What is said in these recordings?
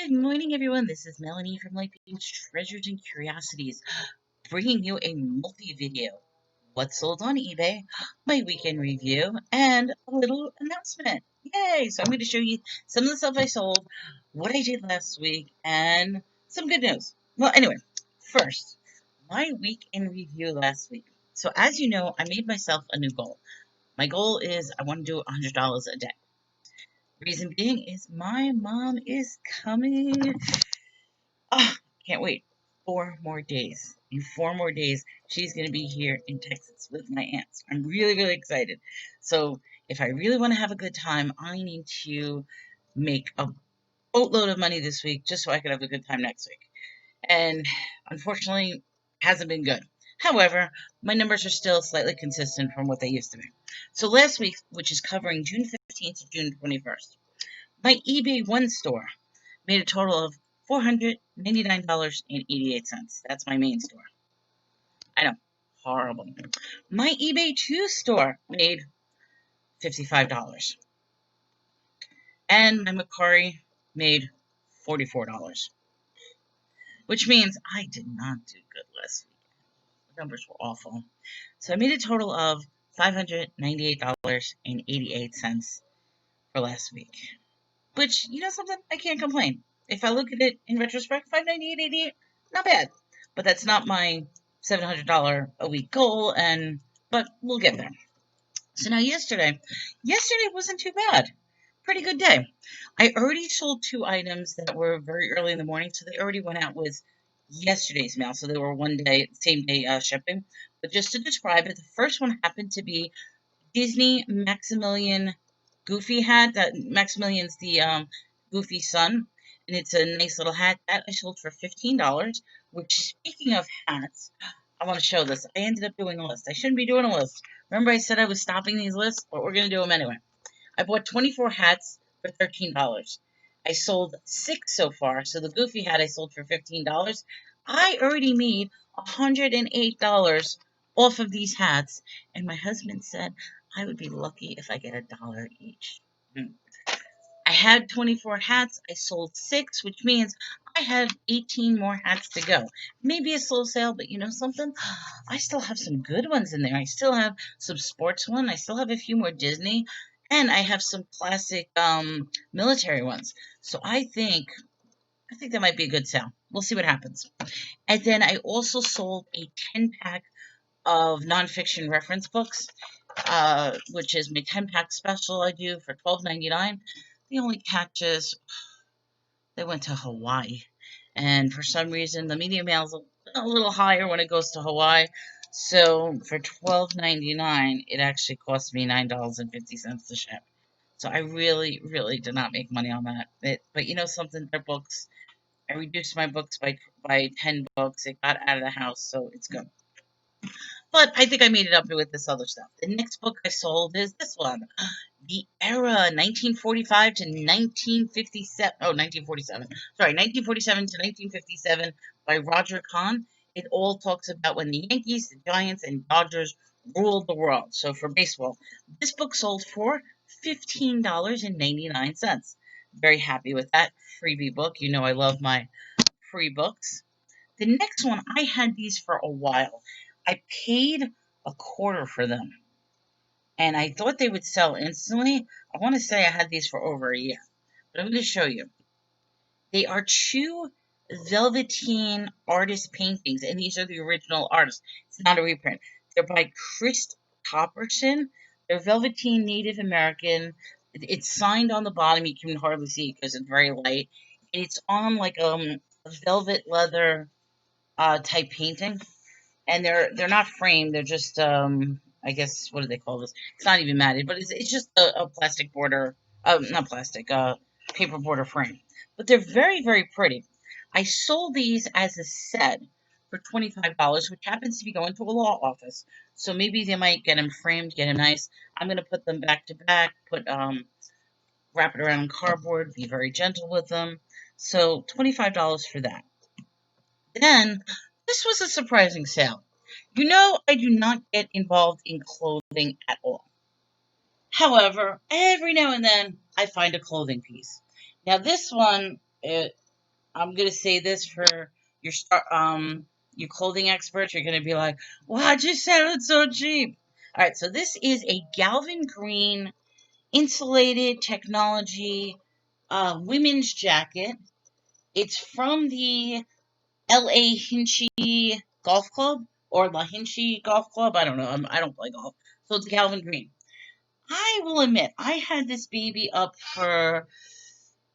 Good morning, everyone. This is Melanie from Light Beams Treasures and Curiosities, bringing you a multi-video. What's sold on eBay, my weekend review, and a little announcement. Yay! So I'm going to show you some of the stuff I sold, what I did last week, and some good news. Well, anyway, first, my weekend review last week. So as you know, I made myself a new goal. My goal is I want to do $100 a day. Reason being is my mom is coming. Ah, can't wait. 4 more days. In 4 more days, she's going to be here in Texas with my aunts. I'm really, really excited. So, if I really want to have a good time, I need to make a boatload of money this week just so I can have a good time next week. And unfortunately, hasn't been good. However, my numbers are still slightly consistent from what they used to be. So last week, which is covering June 15th to June 21st, my eBay One store made a total of $499.88. That's my main store. I know, horrible. My eBay 2 store made $55. And my Mercari made $44. Which means I did not do good last week. The numbers were awful. So I made a total of $598.88 for last week. Which, you know something? I can't complain. If I look at it in retrospect, $598.88, not bad. But that's not my $700 a week goal, but we'll get there. So now yesterday wasn't too bad. Pretty good day. I already sold 2 items that were very early in the morning, so they already went out with yesterday's mail. So they were same day shipping. But just to describe it, the first one happened to be Disney Maximilian Goofy hat. That Maximilian's the Goofy son, and it's a nice little hat that I sold for $15. Which, speaking of hats, I want to show this. I ended up doing a list. I shouldn't be doing a list. Remember, I said I was stopping these lists, but we're gonna do them anyway. I bought 24 hats for $13. I sold 6 so far. So the Goofy hat I sold for $15. I already made $108 off of these hats, and my husband said I would be lucky if I get $1 each. I had 24 hats. I sold 6, which means I have 18 more hats to go. Maybe a slow sale, but you know something? I still have some good ones in there. I still have some sports one. I still have a few more Disney, and I have some classic military ones. So I think that might be a good sale. We'll see what happens. And then I also sold a 10-pack of nonfiction reference books, which is my 10-pack special I do for $12.99. The only catch is they went to Hawaii, and for some reason the media mail's a little higher when it goes to Hawaii. So for $12.99, it actually cost me $9.50 to ship. So I really, really did not make money on that. But you know something, their books. I reduced my books by 10 books. It got out of the house, so it's good. But I think I made it up with this other stuff. The next book I sold is this one, The Era, 1945 to 1957. Oh, 1947. Sorry, 1947 to 1957 by Roger Kahn. It all talks about when the Yankees, the Giants, and Dodgers ruled the world. So for baseball, this book sold for $15.99. Very happy with that freebie book. You know I love my free books. The next one, I had these for a while. I paid a quarter for them, and I thought they would sell instantly. I want to say I had these for over a year, but I'm going to show you. They are 2 Velveteen artist paintings, and these are the original artists. It's not a reprint. They're by Chris Copperson. They're Velveteen Native American. It's signed on the bottom. You can hardly see it because it's very light. It's on like a velvet leather type painting, and they're not framed. They're just I guess, what do they call this? It's not even matted, but it's just a plastic border. Not plastic. Paper border frame. But they're very, very pretty. I sold these as a set for $25, which happens to be going to a law office. So maybe they might get them framed, get them nice. I'm gonna put them back to back. Wrap it around in cardboard. Be very gentle with them. So $25 for that. Then, this was a surprising sale. You know, I do not get involved in clothing at all. However, every now and then I find a clothing piece. Now, this one, I'm gonna say this for your your clothing experts. You're gonna be like, "Why'd you sell it so cheap?" All right, so this is a Galvin Green insulated technology women's jacket. It's from the L.A. Hinchy Golf Club or La Hinchy Golf Club. I don't know. I don't play golf, so it's Galvin Green. I will admit, I had this baby up for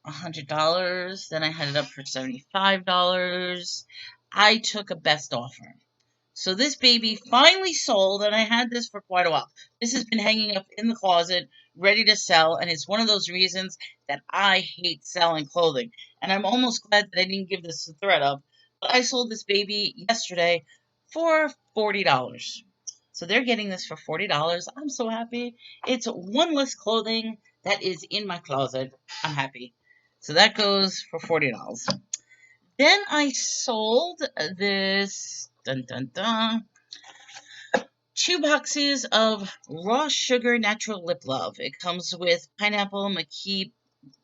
$100. Then I had it up for $75. I took a best offer. So this baby finally sold, and I had this for quite a while. This has been hanging up in the closet, ready to sell, and it's one of those reasons that I hate selling clothing. And I'm almost glad that I didn't give this a thread up. But I sold this baby yesterday for $40. So they're getting this for $40. I'm so happy. It's one less clothing that is in my closet. I'm happy. So that goes for $40. Then I sold this dun dun dun 2 boxes of raw sugar natural lip love. It comes with pineapple, maqui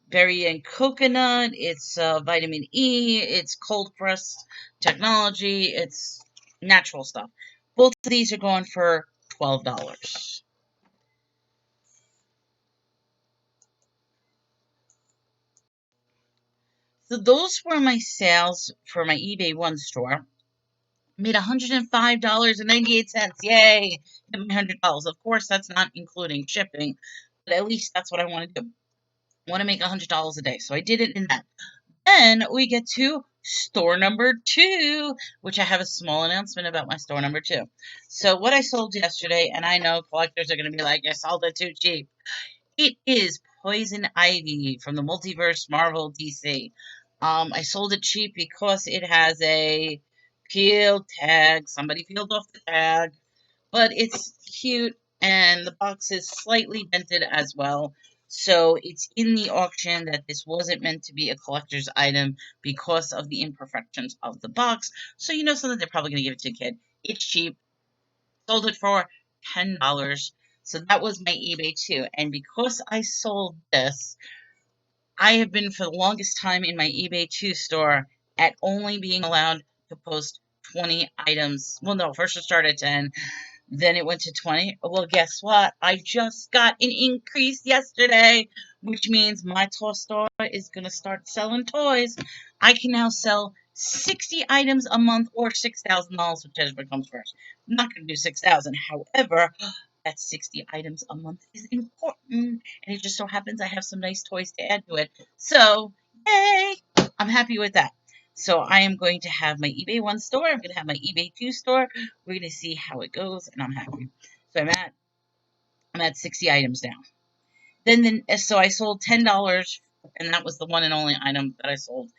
berry, and coconut. It's vitamin E. It's cold pressed technology. It's natural stuff. Both of these are going for $12. So those were my sales for my eBay One store. Made $105.98. Yay! Hit my $100. Of course, that's not including shipping, but at least that's what I want to do. I want to make $100 a day. So I did it in that. Then we get to store number 2, which I have a small announcement about my store number 2. So what I sold yesterday, and I know collectors are going to be like, I sold it too cheap. It is Poison Ivy from the Multiverse Marvel DC. I sold it cheap because it has a peeled tag. Somebody peeled off the tag, but it's cute, and the box is slightly dented as well. So it's in the auction that this wasn't meant to be a collector's item because of the imperfections of the box. So you know something, they're probably going to give it to a kid. It's cheap. Sold it for $10. So that was my eBay too. And because I sold this, I have been for the longest time in my eBay 2 store at only being allowed to post 20 items. Well, no, first it started at 10, then it went to 20. Well, guess what? I just got an increase yesterday, which means my toy store is going to start selling toys. I can now sell 60 items a month or $6,000, whichever comes first. I'm not going to do 6,000. However, that 60 items a month is important, and it just so happens I have some nice toys to add to it. So, yay! I'm happy with that. So I am going to have my eBay 1 store. I'm going to have my eBay 2 store. We're going to see how it goes, and I'm happy. So I'm at 60 items now. So I sold $10, and that was the one and only item that I sold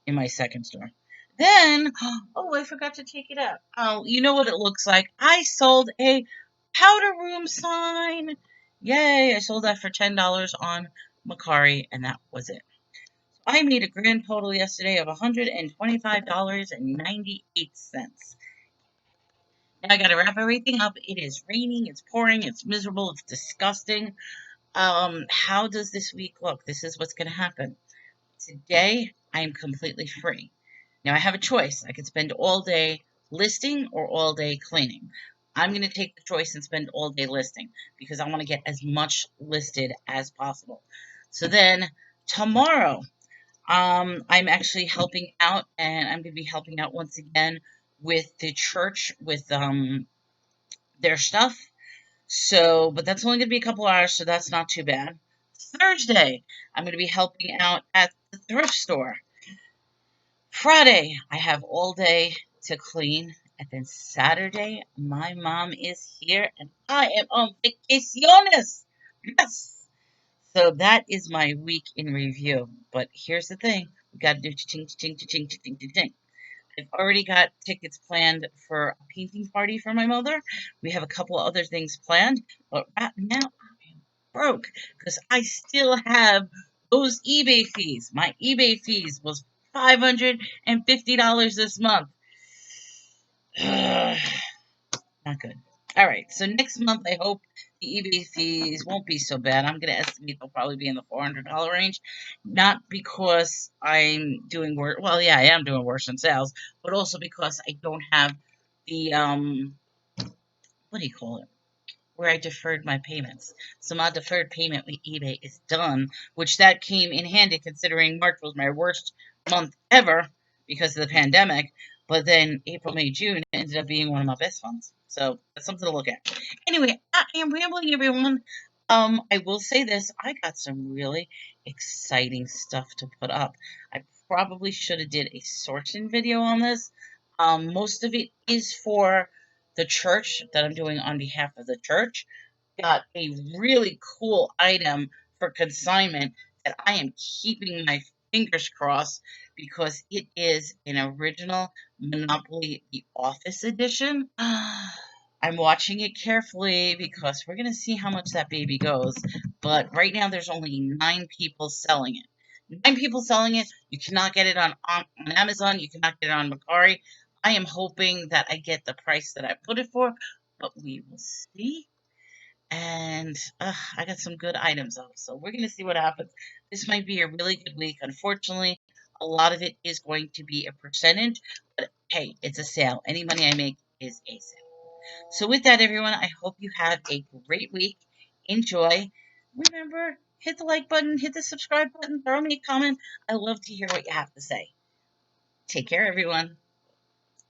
in my second store. Then, oh, I forgot to take it out. Oh, you know what it looks like? I sold a powder room sign. Yay! I sold that for $10 on Mercari, and that was it. I made a grand total yesterday of $125.98. Now I gotta wrap everything up. It is raining, it's pouring, it's miserable, it's disgusting. How does this week look? This is what's gonna happen. Today, I am completely free. Now I have a choice. I could spend all day listing or all day cleaning. I'm going to take the choice and spend all day listing because I want to get as much listed as possible. So then tomorrow, I'm actually helping out, and I'm going to be helping out once again with the church with their stuff. So, but that's only going to be a couple hours, so that's not too bad. Thursday, I'm going to be helping out at the thrift store. Friday, I have all day to clean. And then Saturday, my mom is here and I am on vacaciones. Yes. So that is my week in review. But here's the thing. We got to do ching ching ching ching ching ching. I've already got tickets planned for a painting party for my mother. We have a couple of other things planned. But right now, I'm broke because I still have those eBay fees. My eBay fees was $550 this month. Not good. All right, so next month I hope the eBay fees won't be so bad. I'm going to estimate they'll probably be in the $400 range, not because I'm doing worse. Well, yeah, I am doing worse in sales, but also because I don't have the what do you call it? Where I deferred my payments. So my deferred payment with eBay is done, which that came in handy considering March was my worst month ever because of the pandemic. But then April, May, June ended up being one of my best months. So that's something to look at. Anyway, I am rambling, everyone. I will say this: I got some really exciting stuff to put up. I probably should have did a sourcing video on this. Most of it is for the church that I'm doing on behalf of the church. Got a really cool item for consignment that I am keeping my fingers crossed because it is an original Monopoly The Office edition. I'm watching it carefully because we're going to see how much that baby goes. But right now, there's only 9 people selling it. 9 people selling it. You cannot get it on Amazon. You cannot get it on Mercari. I am hoping that I get the price that I put it for, but we will see. And I got some good items up, so we're going to see what happens. This might be a really good week. Unfortunately, a lot of it is going to be a percentage, but hey, it's a sale. Any money I make is a sale. So with that, everyone, I hope you have a great week. Enjoy. Remember, hit the like button, hit the subscribe button, throw me a comment. I love to hear what you have to say. Take care, everyone.